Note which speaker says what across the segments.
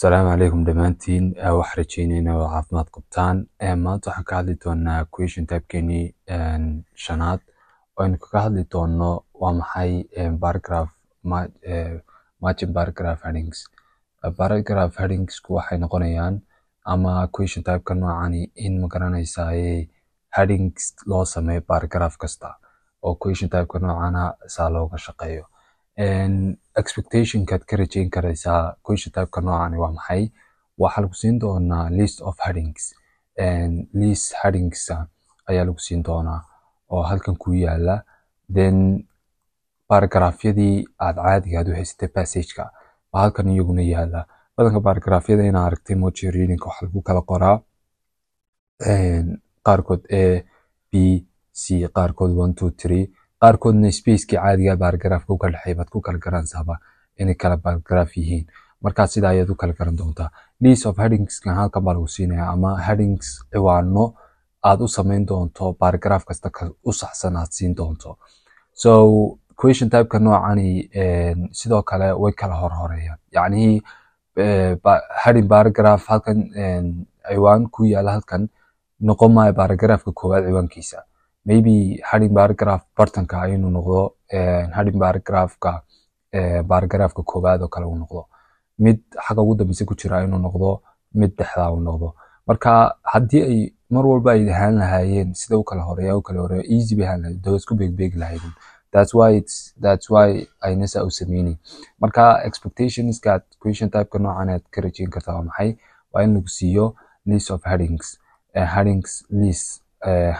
Speaker 1: السلام عليكم دمانتين وحرجينين وعافمات قبطان maanta waxaan ka hadli doonaa question type-keeni shanaad oo aynu kaga hadli doono waa maxay paragraph matching paragraph headings. Paragraph headings waxay noqonayaan ama question type-ka noocani in ma garanaysaa headings loo sameeyo paragraph kasta oo question type-ka noocana saa looga shaqeeyo. Expectation-kaad ka rajayn karaysaa question type-ka noocani waa maxay? Waxaa lagu siin doonaa list of headings. List headings ayaa lagu siin doonaa oo halkan ku yaala. Then paragraph-yadii aad caadiga aad u haysatay passage-ka waa halkan iyaguna yaala. Badanka paragraph-yada inaa aragtay modular reading-ka waxaa lagu kala qoraa qaarkood A, B, C, qaarkood 1, 2, 3. qaarkoodna space-kii caadiga paragraph-ka u kala dhaxay baad ku kala garanaysaaba inay kala paragraph yihiin. Markaa sida ayaad u kala garan doontaa. List of headings-kan halkan baa lagu siinayaa ama headings ciwaano aad u samayn doonto paragraph kasta u saxsan aad siin doonto. So question type-ka noocani sidoo kale way kala horhoreeyaan. Yacni heading paragraph halkan ciwaan ku yaala halkan noqon maayo paragraph-ka koowaad ciwaankiisa. Maybe heading paragraph bartanka inuu noqdo heading paragraph-ka paragraph-ka koowaad oo kale uu noqdo. Mid xagga ugu dambeysa ku jira inuu noqdo mid dhexda uu noqdo. Marka haddii ay mar walba ay ahaan lahaayeen sida u kala horeeya easy bay ahaan lahayd, isku beeg lahaydeen. That's why ayna saa u sameynin. Marka expectations-ka question type-ka noocan aad ka rajayn kartaa waa maxay? Waa in lagu siiyo list of headings.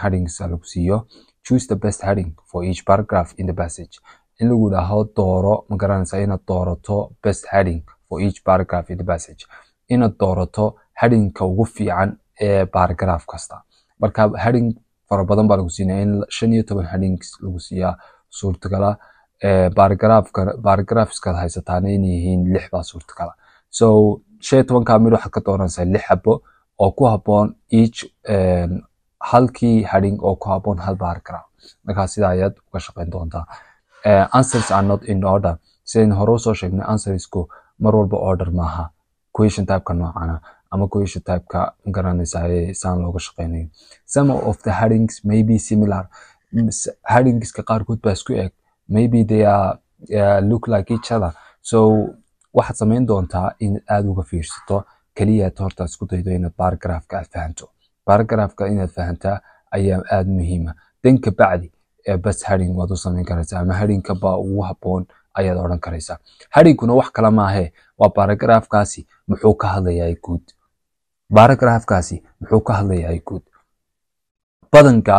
Speaker 1: Headings lagu siiyo. Choose the best heading for each paragraph in the passage. In lagu dhaho dooro ma garanaysaa inaad doorato best heading for each paragraph in the passage. Inaad doorato heading-ka ugu fiican ee paragraph kasta. Marka heading fara badan baa lagu siinaya in 15 headings lagu siiyaa suurtagala. Paragraphs-ka haysataana inay yihiin 6 baa suurtagala. So 15 mid waxaad ka dooranaysaa 6 xabo oo ku habboon each halkii heading oo ku habboon hal paragraph. Markaa sida ayaad uga shaqayn doontaa. Answers are not in order. Sidaynu hore usoo sheegnay answersku mar walba order maaha. Question type-ka noocana ama question type-ka garanaysaa saan looga shaqaynayo. Some of the headings may be similar. Headings-ka qaarkood baa isku eg. Maybe they look like each other. So waxaad samayn doontaa in aad uga fiirsato kaliya horta isku daydo inaad paragraph-ka aad fahanto. Paragraph-ka inaad fahantaa ayaa aad muhiima. Dan ka bacdi best heading waad u samayn karaysaa ama heading-ka baa ugu habboon ayaad odhan karaysaa. Heading-kuna wax kala maahe waa paragraph-kaasi muxuu ka hadlayaa guud. Paragraph-kaasi muxuu ka hadlayaa guud. Badanka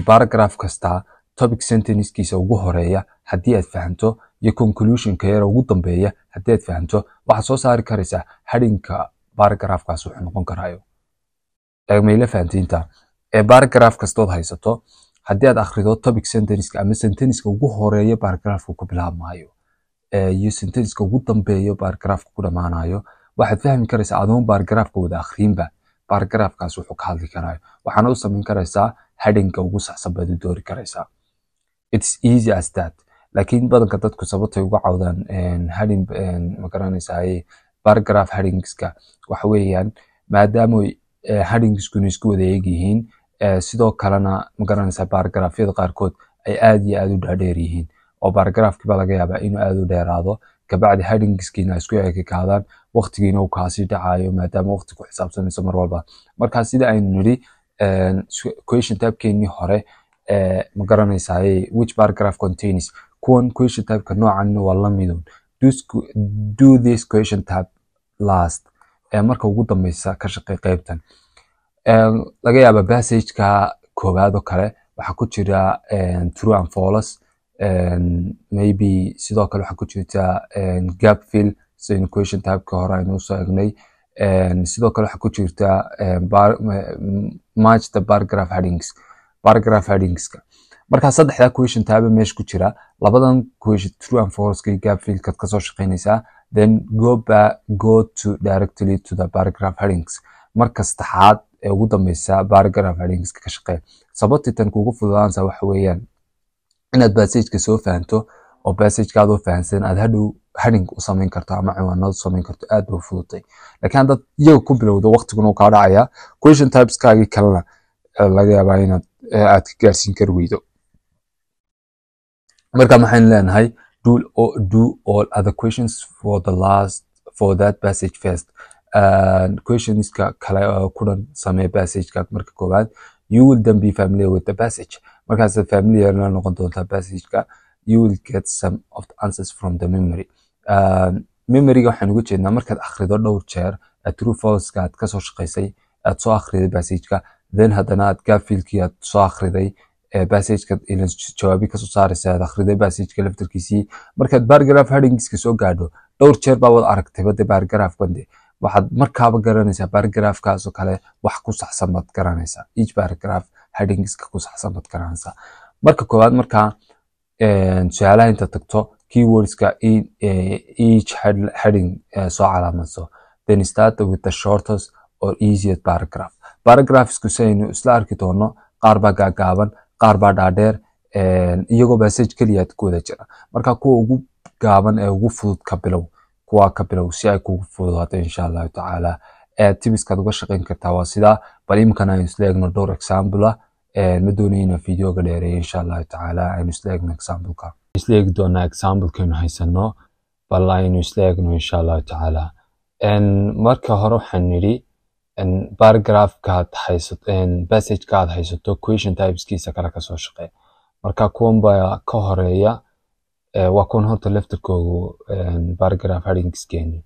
Speaker 1: paragraph kasta topic sentence-kiisa ugu horeeya haddii aad fahanto iyo conclusion-ka yar ugu dambeeya haddii aad fahanto waxaad soo saari karaysaa heading-ka paragraph-kaas wuxuu noqon karaayo. Mayla fahantiinta paragraph kastood haysato haddii aad akhrido topic sentence-ka ama sentence-ka ugu horeeya paragraph-ka ku bilaabmaayo iyo sentence-ka ugu dambeeyo paragraph-ka ku dhamaanayo waxaad fahmi karaysaa adoon paragraph-ka wada akhriinba paragraph-kaas wuxuu ka hadli karaayo. waxaana u samayn karaysaa heading-ka ugu saxsan baad u doori karaysaa. It's easy as that. Laakiin badanka dadku sababtay uga cawdaan heading ma garanaysaa paragraph headings-ka waxa weeyaan maadaama headings-kuna isku wada eeg yihiin sidoo kalena ma garanaysaa paragraph-yada qaarkood ay aad iyo aad u dhaadheer yihiin oo paragraph-kii baa laga yaabaa inuu aad u dheeraado kabacdi headings-kiina isku eekaadaan waqtigiina uu kaasii dhacayo maadaama waqti ku xisaabsanayso mar walba. Markaa sida aynu nidhi question type-keenii hore ma garanaysaa which paragraph contains kuwan question type-ka noocanna waa la midun. Do this question type last. Marka ugu dambeysa ka shaqey qaybtan. Laga yaabaa passage-ka koowaad oo kale waxaa ku jira true and false. Maybe sidoo kale waxaa ku jirta gap fill sidaynu question type-ka hore aynu usoo egnay. Sidoo kale waxaa ku jirta match the paragraph headings-ka. Markaa saddexdaa question type meesha ku jira labadan question true and false-ka iyo gap fill-kaad kasoo shaqaynaysaa. Then go directly to the paragraph headings. Marka saddexaad ee ugu dambeysa paragraph headings-ka ka shaqee. Sababta tan kugu fududaanaysa waxa weeyaan inaad passage-ka soo fahanto oo passage-kaada oo fahansan aad hadhow heading u samayn karto ama ciwaanad u samayn karto aad bay u fududtay. laakiin haddaad iyaga ku bilowdo waqtiguna uu kaa dhacaya, question typeskaagii kalena laga yaabaa inaad aad ka gaarsiin kari weydo. marka maxaynu leenahay do all other questions for that passage first. questionska kale kudan samee passageka marka koowaad. You will then be familiar with the passage. markaas familiar la noqon doontaa passageka. You will get some of the answers from the memory. memoryga waxaan uga jeednaa markaad akhrido dhowr jeer true false-ka aad kasoo shaqaysay, aad soo akhriday passageka, then haddana aad gaafilkii aad soo akhriday passageka ila jawaabi kasoo saaraysa, aad akhriday passageka laftarkiisii. markaad paragraph headingska soo gaadho dhowr jeer baa wad aragtay bade paragraph bande, waxaad markaaba garanaysaa paragraphkaas oo kale wax ku saxsan baad garanaysaa. each paragraph headingska ku saxsan baad garanaysaa. marka koowaad markaa su'aalaha inta tagto keywordska each heading soo calaamadso, then start with the shortest or easiest paragraph. paragraphsku saynu isla arki doono, qaar baa gaagaaban, qaar baa dhaadheer, iyagoo passage keliya ku wada jira. marka kuwa ugu gaaban ee ugu fudud ka bilow, kuwa ka bilow si ay kugu fududaato insha Allah taala. tibiskaad uga shaqayn kartaa waa sidaa. bal imkana aynu isla eegno dhowr example ah. ma doonayna videoga dheereeyo insha Allah taala. aynu isla eegno example-ka. isla eegi doonaa example-keenu haysano, bal aynu isla eegno insha Allah taala. marka hore waxaan nidhi paragraph-kaad haysato, passage-kaad haysato question typeskiisa kale kasoo shaqee. marka kuwan baa ka horeeya, waa kuwan horta laftarkoogu paragraph headingskeeni.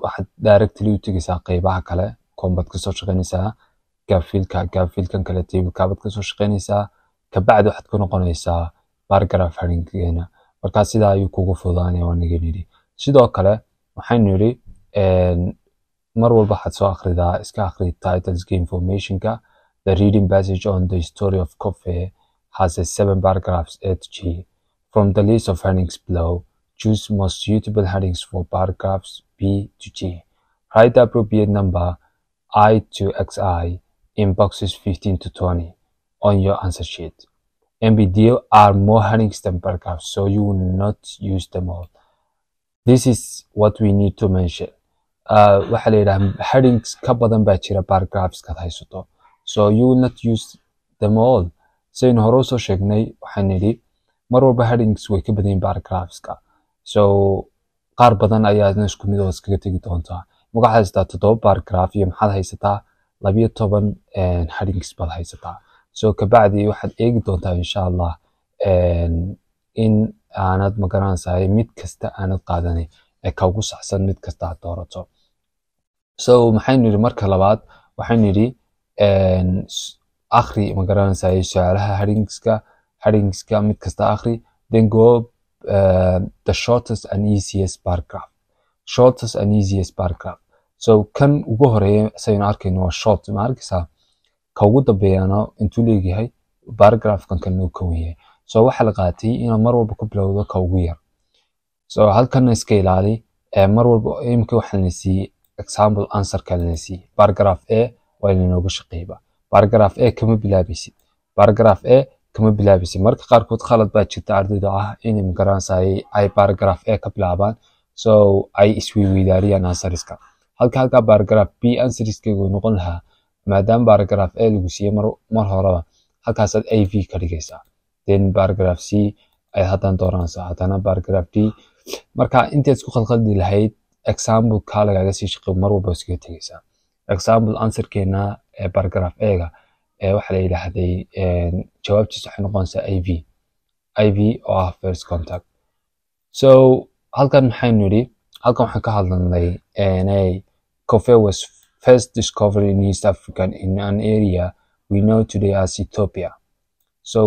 Speaker 1: waxaad directly u tegaysaa qeybaha kale, kuwan baad kasoo shaqeynaysaa. gaafilkan kale table-kaabaad kasoo shaqeynaysaa, kabacdi waxaad ku noqonaysaa paragraph headingkeena. marka sidaa ayuu kugu fududaanaya waa naga nidhi. sidoo kale waxaynu nidhi mar walba waxaad soo akhridaa, iska akhri titleska informationka. The reading passage on the story of coffee has 7 paragraphs A to G. From the list of headings below, choose most suitable headings for paragraphs B to G. Write the appropriate number I to XI in boxes 15 to 20 on your answer sheet. There are more headings than paragraphs, so you will not use them all. This is what we need to mention. waxaa la yidhaha headings ka badan baa jira paragraphskaad haysato, so you will not use them all. saynu hore usoo sheegnay waxaan nidhi mar walba headings way ka badan yihiin paragraphska, so qaar badan ayaadna isku mid oo iskaga tegi doontaa. waxaad haysataa 7 paragraph iyo maxaad haysataa 12 headings baad haysataa. so kabacdi waxaad eegi doontaa insha Allah in aanad magaranaysaa mid kasta aanad qaadanay ee ka ugu saxsan mid kasta aad doorato. so maxaynu nidhi marka labaad waxaynu nidhi akhri magaranaysaa su'aalaha headingska mid kasta akhri, then go the shortest and easiest paragraph. so kan ugu horeeya saynu arkayno waa short, ma arkaysaa? ka ugu dambeeyana intuu leeyahay paragraphkan kan uu ka weeyay. so waxa la qaatay inaad mar walba ku bilowdo ka ugu yar. so halkan iska ilaali mar walba. imka waxaan la siiyay example answer kan la siiyay paragraph A waa inoogu shaqeeyba. paragraph A kama bilaabaysid. marka qaarkood khalad baa jirta ardayda ah inay magaranaysaa ay paragraph A ka bilaabaan, so ay isweydaariyaan answeriska. halka paragraph B answeriskaygu noqon lahaa, maadaama paragraph A lagu siiyay mar horeba, halkaasaad AV ka dhigaysaa, then paragraph C ay haddana dooranaysaa, haddana paragraph D. marka intaad isku khalkhaldi lahayd example ka lagaga sii shaqeeyo mar walba iskaga tegaysaa. example answerkeena ee paragraph A-ga waxa la yiraahday jawaabtiisu waxay noqonaysaa IV oo ah first contact. so halkan maxaynu nidhi, halkan waxaan ka hadlanay coffee was first discovered in East Africa in an area we know today as Ethiopia. so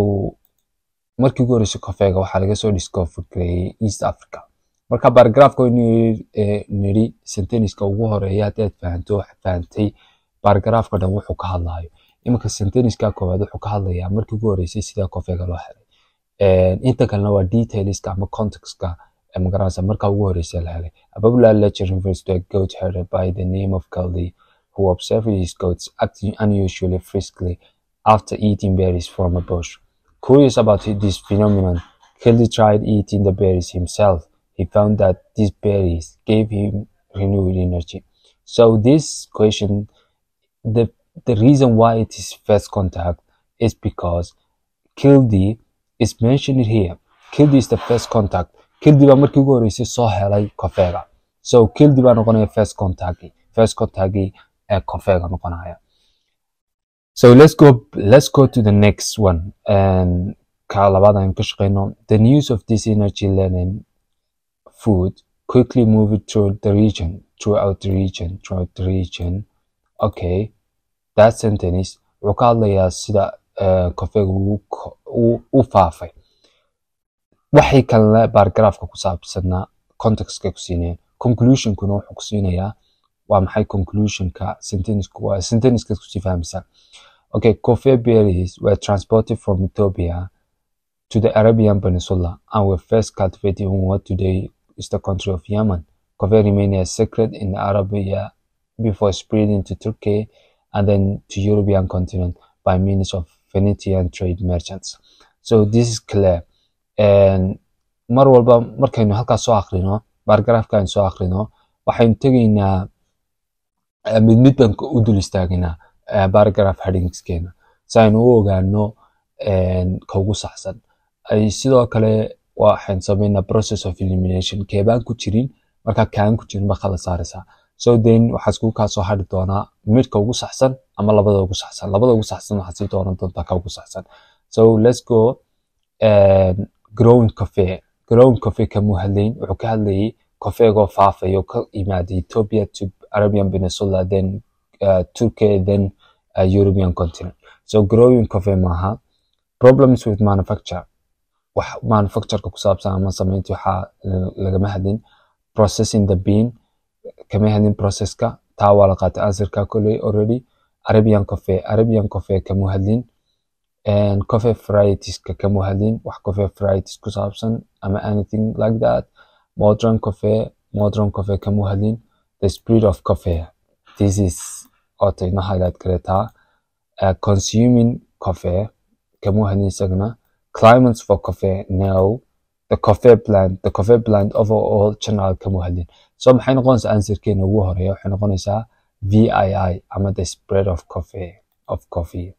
Speaker 1: markii ugu horeysay coffeega waxaa laga soo discover gareeyay East Africa. marka paragraphka nidhi sentence-ka ugu horeeya haddaad fahanto waxaad fahantay paragraphka dhan wuxuu ka hadlayo. iminka sentence-ka koowaad wuxuu ka hadlayaa markii ugu horeysay sida coffeega loo helay. inta kalena waa detailska ama context-ka magaranaysa marka ugu horeysay la helay. A popular legend refers to a goat herder by the name of Kaldi who observed his goats acting unusually friskly after eating berries from a bush. Curious about this phenomenon, Kildy tried eating the berries himself. He found that these berries gave him renewed energy. So this question, the reason why it is first contact is because Kildy is mentioned here. Kildy is the first contact. Kildy baa markii ugu horeysay soo helay kofeega. So Kildy baa noqonaya first contact ee kofeega noqonaya. So let's go to the next one. And ka labaad aan ka shaqeyno. The news of this energy learning food quickly moved throughout the region. Okay, that sentence wuxuu ka hadlayaa sida kofeega u faafay. Waxay kalena paragraphka ku saabsanaa contextka ku siinayaan. Conclusion-kuna wuxuu ku siinayaa waa maxay conclusion-ka sentence-ka ku sii fahmaysaa. Okay, coffee berries were transported from Ethiopia to the Arabian Peninsula and were first cultivated in what today is the country of Yemen. Coffee remained a secret in Arabia before spreading to Turkey and then to European continent by means of Phoenician trade merchants. So this is clear. And mar walba markaynu halkaas soo akhrino, paragraphkan soo akhrino, waxaynu tegaynaa mid baan u dul istaagaynaa paragraph headingskeena si aynu u ogaano ka ugu saxsan. Sidoo kale waxaan sameynaa process of elimination keebaan ku jirin marka kaan ku jirin ba kala saaraysaa. So then waxaa isku kaa soo hadhi doonaa midka ugu saxsan ama labada ugu saxsan. Labada ugu saxsan waxaa sii doonan doontaa ka ugu saxsan. So let's go. Growing coffee kamu hadlayn wuxuu ka hadlayay kofeegoo faafayo ka imaaday Ethiopia to Arabian Peninsula, then Turkey, then European continent. So growing coffee maaha. Problems with manufacture ku saabsan ama samaynta waxaa lagama hadlin. Processing the bean kama hadlin processka, taa waa la qaatay answerka koley already. Arabian coffee kamu hadlin. And coffee varieties kamu hadlin wax coffee varieties ku saabsan ama anything like that. Modern coffee kamu hadlin. The spread of coffee, this is otayna highlight karetaa. Consuming coffee kamu hadlin isagana. Climates for coffee, no. The coffee plant overall general kamu hadlin. So maxay noqonaysaa answerkeena ugu horeeya waxay noqonaysaa VII ama the spread of coffee.